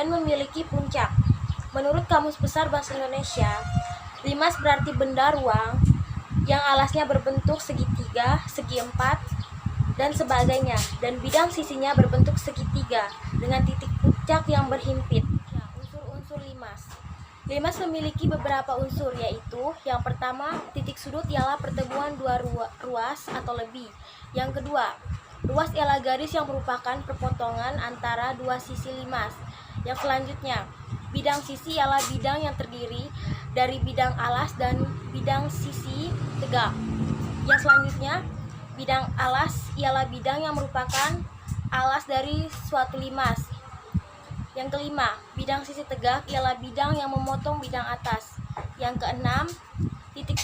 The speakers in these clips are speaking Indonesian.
dan memiliki puncak. Menurut Kamus Besar Bahasa Indonesia, limas berarti benda ruang yang alasnya berbentuk segitiga, segi empat, dan sebagainya, dan bidang sisinya berbentuk segitiga dengan titik puncak yang berhimpit. Unsur-unsur limas. Limas memiliki beberapa unsur, yaitu yang pertama, titik sudut ialah pertemuan dua ruas atau lebih. Yang kedua, ruas ialah garis yang merupakan perpotongan antara dua sisi limas. Yang selanjutnya, bidang sisi ialah bidang yang terdiri dari bidang alas dan bidang sisi tegak. Yang selanjutnya, bidang alas ialah bidang yang merupakan alas dari suatu limas. Yang kelima, bidang sisi tegak ialah bidang yang memotong bidang atas. Yang keenam, titik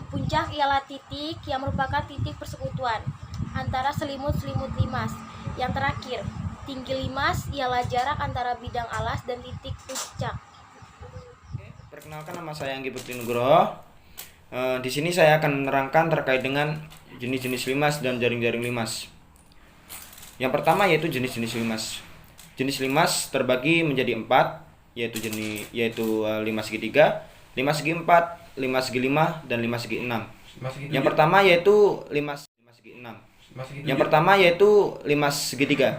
puncak ialah titik yang merupakan titik persekutuan antara selimut-selimut limas. Yang terakhir, tinggi limas ialah jarak antara bidang alas dan titik puncak. Perkenalkan, nama saya Anggi Putri Nugroho. Di sini saya akan menerangkan terkait dengan jenis-jenis limas dan jaring-jaring limas. Yang pertama yaitu jenis-jenis limas. Jenis limas terbagi menjadi 4, yaitu 5 segitiga, 5 segi 4, 5 segi 5, dan 5 segi 6. Yang pertama yaitu 5 segi 6. Yang pertama yaitu 5 segitiga.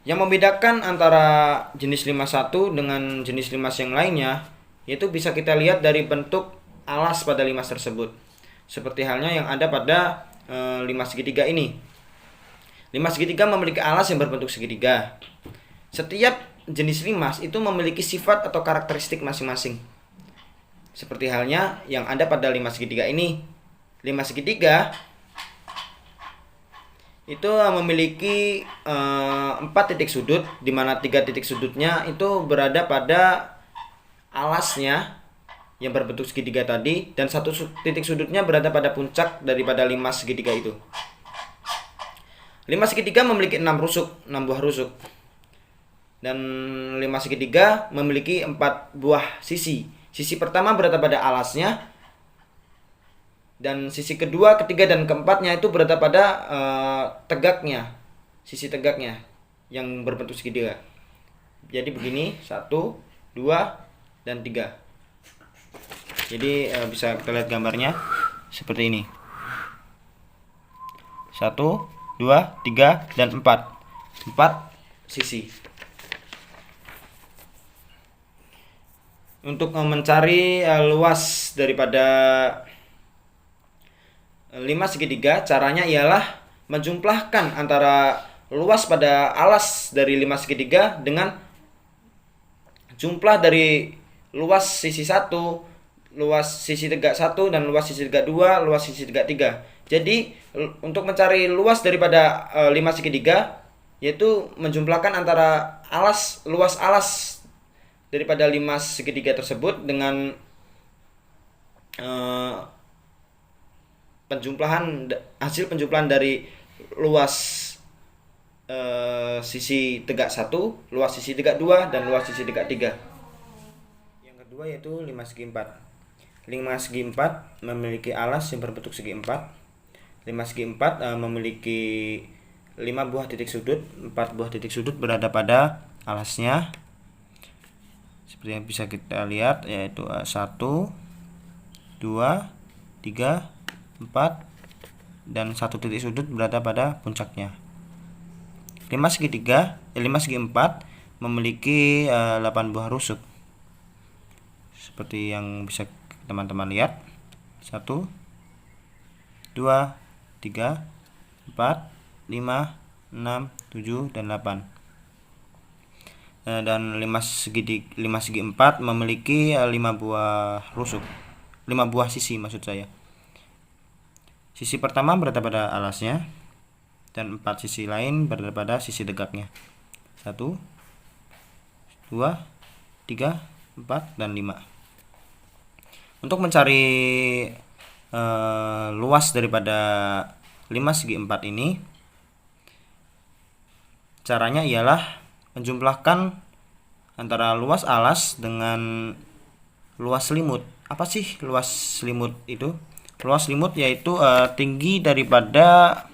Yang membedakan antara jenis limas satu dengan jenis limas yang lainnya, yaitu bisa kita lihat dari bentuk alas pada limas tersebut. Seperti halnya yang ada pada limas segitiga ini. Limas segitiga memiliki alas yang berbentuk segitiga. Setiap jenis limas itu memiliki sifat atau karakteristik masing-masing. Seperti halnya yang ada pada limas segitiga ini. Limas segitiga itu memiliki 4 titik sudut, di mana 3 titik sudutnya itu berada pada alasnya yang berbentuk segitiga tadi, dan 1 titik sudutnya berada pada puncak daripada limas segitiga itu. Limas segitiga memiliki 6 buah rusuk. Dan limas segitiga memiliki 4 buah sisi. Sisi pertama berada pada alasnya, dan sisi kedua, ketiga, dan keempatnya itu berada pada tegaknya, sisi tegaknya yang berbentuk segitiga. Jadi begini, 1, 2, dan 3. Jadi bisa kita lihat gambarnya seperti ini. 1, 2, 3, dan 4. 4 sisi. Untuk mencari luas daripada limas segitiga, caranya ialah menjumlahkan antara luas pada alas dari limas segitiga dengan jumlah dari luas sisi 1, luas sisi tegak 1, dan luas sisi tegak 2, luas sisi tegak 3. Jadi untuk mencari luas daripada limas segitiga, yaitu menjumlahkan antara luas alas daripada limas segitiga tersebut dengan hasil penjumlahan dari luas sisi tegak 1, luas sisi tegak 2, dan luas sisi tegak 3. Yang kedua yaitu limas segi 4. Limas segi 4 memiliki alas yang berbentuk segi 4. Limas segi 4 memiliki 5 buah titik sudut. 4 buah titik sudut berada pada alasnya. Seperti yang bisa kita lihat, yaitu 1, 2, 3, 4, dan 1 titik sudut berada pada puncaknya. Limas segi 4 memiliki 8 buah rusuk. Seperti yang bisa teman-teman lihat. 1, 2, 3, 4, 5, 6, 7, dan 8. Dan limas segi 4 memiliki 5 buah rusuk. 5 buah sisi maksud saya. Sisi pertama berada pada alasnya, dan 4 sisi lain berada pada sisi tegaknya. 1, 2, 3, 4, dan 5. Untuk mencari luas daripada limas segi 4 ini, caranya ialah menjumlahkan antara luas alas dengan luas selimut. Apa sih luas selimut itu? Luas selimut yaitu tinggi daripada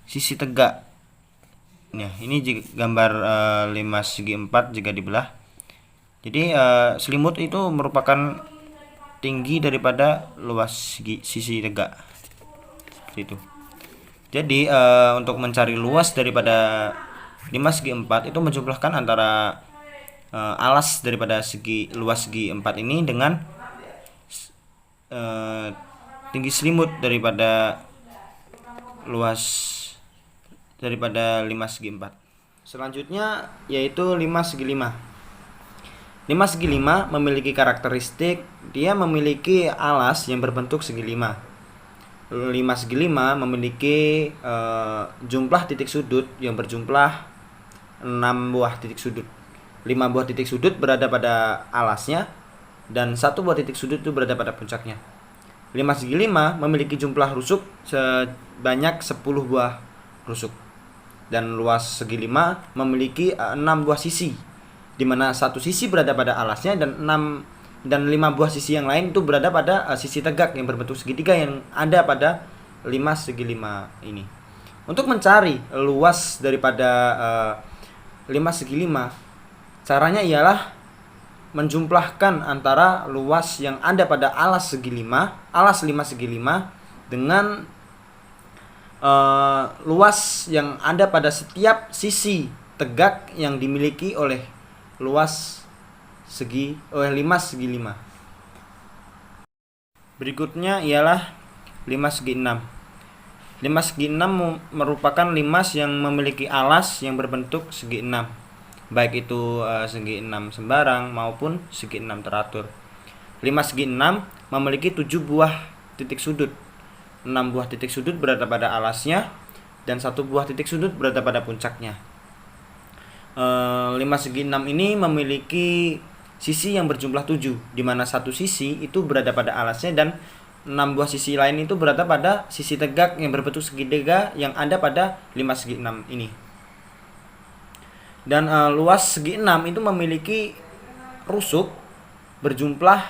sisi tegak Nah, ini gambar limas segi 4 jika dibelah. Jadi selimut itu merupakan tinggi daripada luas sisi tegak. Seperti itu. Jadi untuk mencari luas daripada limas segi 4 itu menjumlahkan antara alas daripada luas segi 4 ini dengan tinggi selimut daripada luas daripada limas segi 4. Selanjutnya yaitu limas segi 5. Limas segi 5 memiliki karakteristik dia memiliki alas yang berbentuk segi 5. Limas segi 5 memiliki jumlah titik sudut yang berjumlah 6 buah titik sudut. 5 buah titik sudut berada pada alasnya dan 1 buah titik sudut itu berada pada puncaknya. Limas segi 5 memiliki jumlah rusuk sebanyak 10 buah rusuk. Dan luas segi 5 memiliki 6 buah sisi, di mana 1 sisi berada pada alasnya dan 5 buah sisi yang lain itu berada pada sisi tegak yang berbentuk segitiga yang ada pada limas segi 5 ini. Untuk mencari luas daripada limas segi 5, caranya ialah menjumlahkan antara luas yang ada pada alas limas segi 5 dengan luas yang ada pada setiap sisi tegak yang dimiliki oleh limas segi 5. Berikutnya ialah limas segi 6. Limas segi 6 merupakan limas yang memiliki alas yang berbentuk segi 6, baik itu segi 6 sembarang maupun segi 6 teratur. Limas segi 6 memiliki 7 buah titik sudut. 6 buah titik sudut berada pada alasnya dan 1 buah titik sudut berada pada puncaknya. Limas segi 6 ini memiliki sisi yang berjumlah 7, di mana 1 sisi itu berada pada alasnya dan 6 buah sisi lain itu berada pada sisi tegak yang berbentuk segitiga yang ada pada limas segi 6 ini. Dan luas segi 6 itu memiliki rusuk berjumlah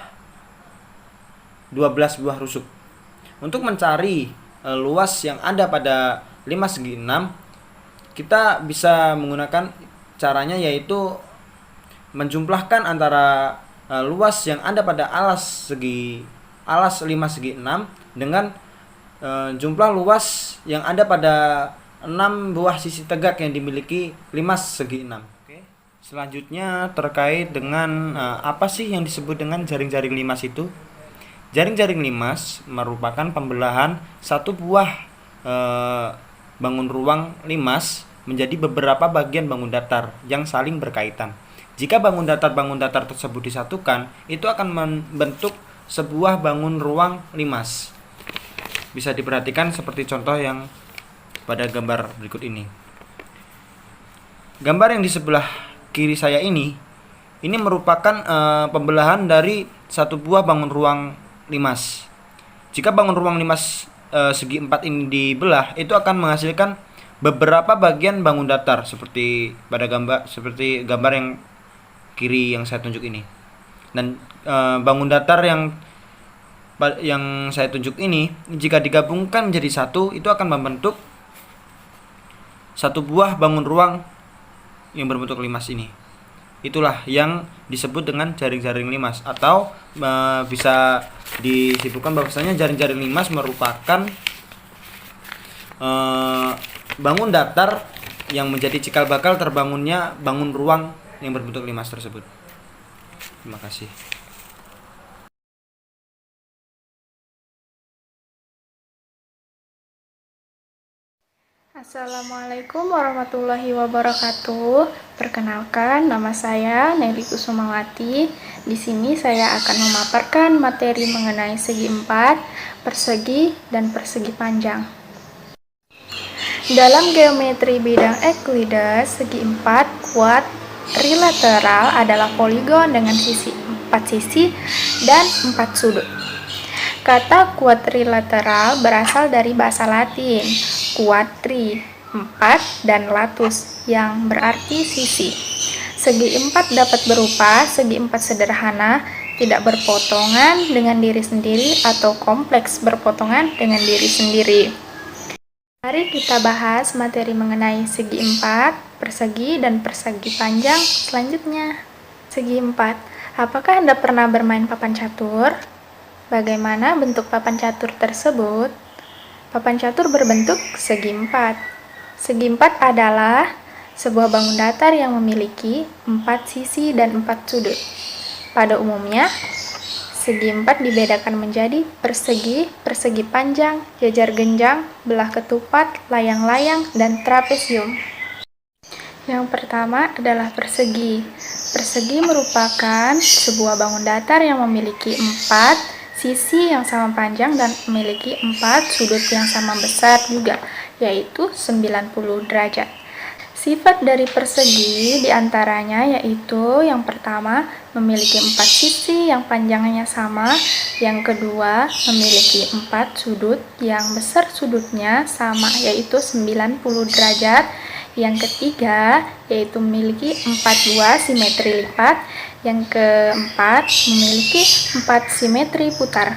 12 buah rusuk. Untuk mencari luas yang ada pada limas segi 6, kita bisa menggunakan caranya yaitu menjumlahkan antara luas yang ada pada alas limas segi 6 dengan jumlah luas yang ada pada 6 buah sisi tegak yang dimiliki limas segi 6. Oke. Selanjutnya terkait dengan apa sih yang disebut dengan jaring-jaring limas itu? Jaring-jaring limas merupakan pembelahan satu buah bangun ruang limas menjadi beberapa bagian bangun datar yang saling berkaitan. Jika bangun datar tersebut disatukan, itu akan membentuk sebuah bangun ruang limas. Bisa diperhatikan seperti contoh yang pada gambar berikut ini. Gambar yang di sebelah kiri saya ini merupakan pembelahan dari satu buah bangun ruang limas. Jika bangun ruang limas segi 4 ini dibelah, itu akan menghasilkan beberapa bagian bangun datar seperti gambar yang kiri yang saya tunjuk ini. Dan bangun datar yang saya tunjuk ini jika digabungkan menjadi satu, itu akan membentuk satu buah bangun ruang yang berbentuk limas ini. Itulah yang disebut dengan jaring-jaring limas, atau bisa disebutkan bahwasanya jaring-jaring limas merupakan bangun datar yang menjadi cikal bakal terbangunnya bangun ruang yang berbentuk limas tersebut. Terima kasih. Assalamualaikum warahmatullahi wabarakatuh. Perkenalkan, nama saya Nelly Kusumawati. Di sini saya akan memaparkan materi mengenai segi 4, persegi, dan persegi panjang. Dalam geometri bidang Euclides, segi 4 kuadrilateral adalah poligon dengan 4 sisi dan 4 sudut. Kata quadrilateral berasal dari bahasa Latin quadri, 4, dan latus, yang berarti sisi. Segi 4 dapat berupa segi 4 sederhana, tidak berpotongan dengan diri sendiri, atau kompleks berpotongan dengan diri sendiri. Mari kita bahas materi mengenai segi 4, persegi, dan persegi panjang selanjutnya. Segi 4. Apakah Anda pernah bermain papan catur? Bagaimana bentuk papan catur tersebut? Papan catur berbentuk segi 4. Segi 4 adalah sebuah bangun datar yang memiliki 4 sisi dan 4 sudut. Pada umumnya, segi 4 dibedakan menjadi persegi, persegi panjang, jajar genjang, belah ketupat, layang-layang, dan trapesium. Yang pertama adalah persegi. Persegi merupakan sebuah bangun datar yang memiliki 4 sisi yang sama panjang dan memiliki 4 sudut yang sama besar juga, yaitu 90 derajat. Sifat dari persegi diantaranya yaitu yang pertama memiliki 4 sisi yang panjangnya sama, yang kedua memiliki 4 sudut yang besar sudutnya sama yaitu 90 derajat, yang ketiga yaitu memiliki 4 buah simetri lipat, yang keempat memiliki 4 simetri putar.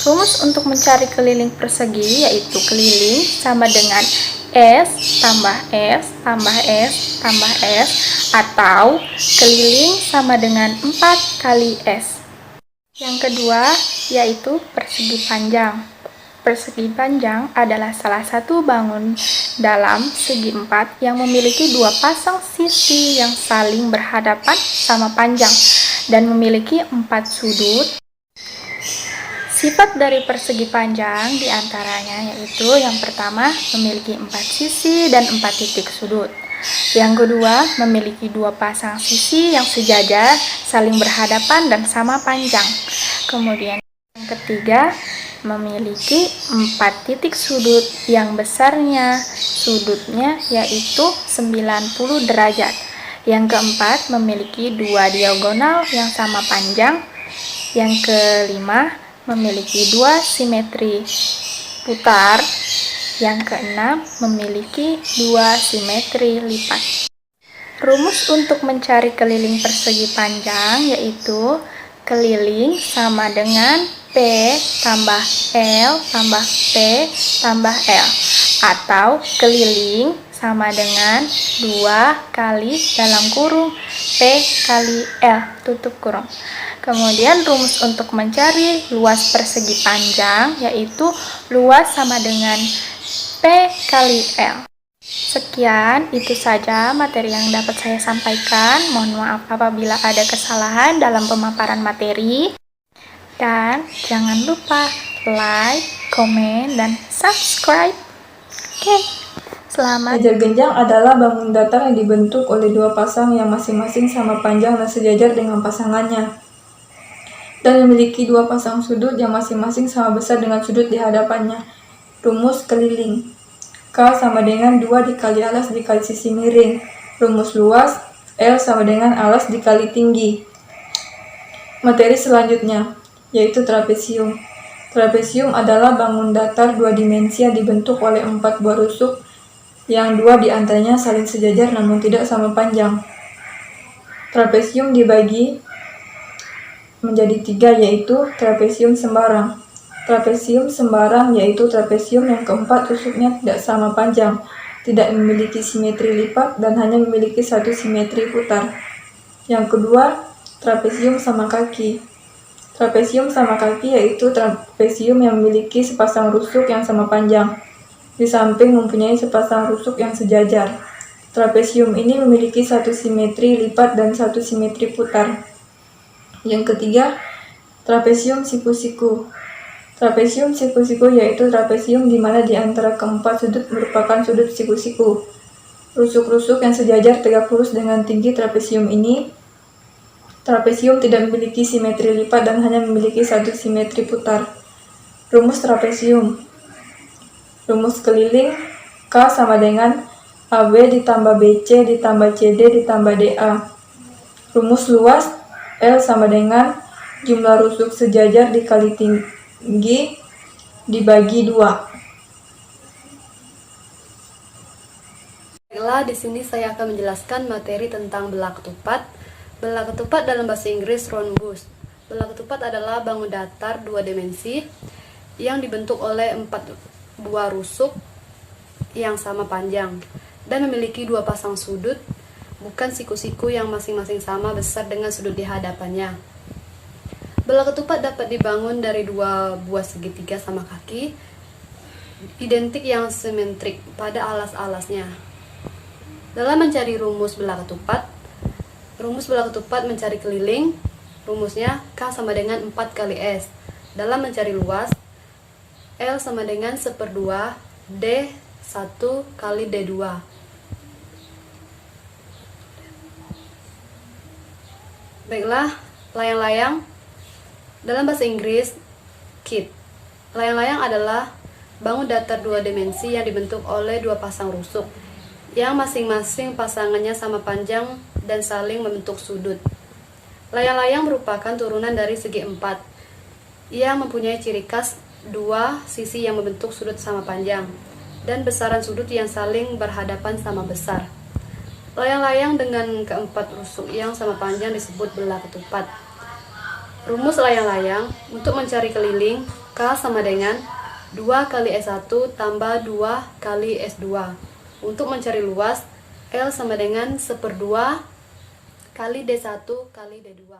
Rumus untuk mencari keliling persegi yaitu keliling sama dengan S tambah S tambah S tambah S, atau keliling sama dengan 4 kali S. Yang kedua yaitu persegi panjang. Persegi panjang adalah salah satu bangun dalam segi 4 yang memiliki 2 pasang sisi yang saling berhadapan sama panjang dan memiliki 4 sudut. Sifat dari persegi panjang diantaranya yaitu yang pertama memiliki 4 sisi dan 4 titik sudut. Yang kedua memiliki 2 pasang sisi yang sejajar, saling berhadapan dan sama panjang. Kemudian yang ketiga memiliki 4 titik sudut yang besarnya sudutnya yaitu 90 derajat. Yang keempat memiliki 2 diagonal yang sama panjang. Yang kelima memiliki 2 simetri putar. Yang keenam memiliki 2 simetri lipat. Rumus untuk mencari keliling persegi panjang yaitu keliling sama dengan P tambah L tambah P tambah L, atau keliling sama dengan 2 kali dalam kurung P kali L tutup kurung. Kemudian rumus untuk mencari luas persegi panjang yaitu luas sama dengan P kali L. Sekian, itu saja materi yang dapat saya sampaikan. Mohon maaf apabila ada kesalahan dalam pemaparan materi. Dan jangan lupa like, komen, dan subscribe. Oke, selamat. Jajar genjang adalah bangun datar yang dibentuk oleh 2 pasang yang masing-masing sama panjang dan sejajar dengan pasangannya, dan memiliki 2 pasang sudut yang masing-masing sama besar dengan sudut di hadapannya. Rumus keliling. K sama dengan 2 dikali alas dikali sisi miring. Rumus luas. L sama dengan alas dikali tinggi. Materi selanjutnya, yaitu trapesium. Trapesium adalah bangun datar 2 dimensi yang dibentuk oleh 4 buah rusuk yang 2 diantaranya saling sejajar namun tidak sama panjang. Trapesium dibagi menjadi 3 yaitu trapesium sembarang. Trapesium sembarang yaitu trapesium yang keempat rusuknya tidak sama panjang, tidak memiliki simetri lipat dan hanya memiliki 1 simetri putar. Yang kedua, trapesium sama kaki. Trapesium sama kaki yaitu trapesium yang memiliki sepasang rusuk yang sama panjang, di samping mempunyai sepasang rusuk yang sejajar. Trapesium ini memiliki 1 simetri lipat dan 1 simetri putar. Yang ketiga, trapesium siku-siku. Trapesium siku-siku yaitu trapesium di mana di antara keempat sudut merupakan sudut siku-siku. Rusuk-rusuk yang sejajar tegak lurus dengan tinggi trapesium ini. Trapesium tidak memiliki simetri lipat dan hanya memiliki 1 simetri putar. Rumus trapesium. Rumus keliling K sama dengan AB ditambah BC ditambah CD ditambah DA. Rumus luas L sama dengan jumlah rusuk sejajar dikali tinggi dibagi 2. Baiklah, di sini saya akan menjelaskan materi tentang belah ketupat. Belah ketupat dalam bahasa Inggris rhombus. Belah ketupat adalah bangun datar 2 dimensi yang dibentuk oleh 4 dua rusuk yang sama panjang dan memiliki dua pasang sudut, bukan siku-siku yang masing-masing sama besar dengan sudut di hadapannya. Belah ketupat dapat dibangun dari dua buah segitiga sama kaki, identik yang simetrik pada alas-alasnya. Dalam mencari rumus belah ketupat mencari keliling, rumusnya K sama dengan 4 kali S. Dalam mencari luas, L sama dengan 1/2 D1 kali D2. Baiklah, layang-layang. Dalam bahasa Inggris, kit. Layang-layang adalah bangun datar dua dimensi yang dibentuk oleh dua pasang rusuk, yang masing-masing pasangannya sama panjang dan saling membentuk sudut. Layang-layang merupakan turunan dari segi empat, yang mempunyai ciri khas dua sisi yang membentuk sudut sama panjang, dan besaran sudut yang saling berhadapan sama besar. Layang-layang dengan keempat rusuk yang sama panjang disebut belah ketupat. Rumus layang-layang untuk mencari keliling, K sama dengan 2 kali S1 tambah 2 kali S2. Untuk mencari luas, L sama dengan 1/2 kali D1 kali D2.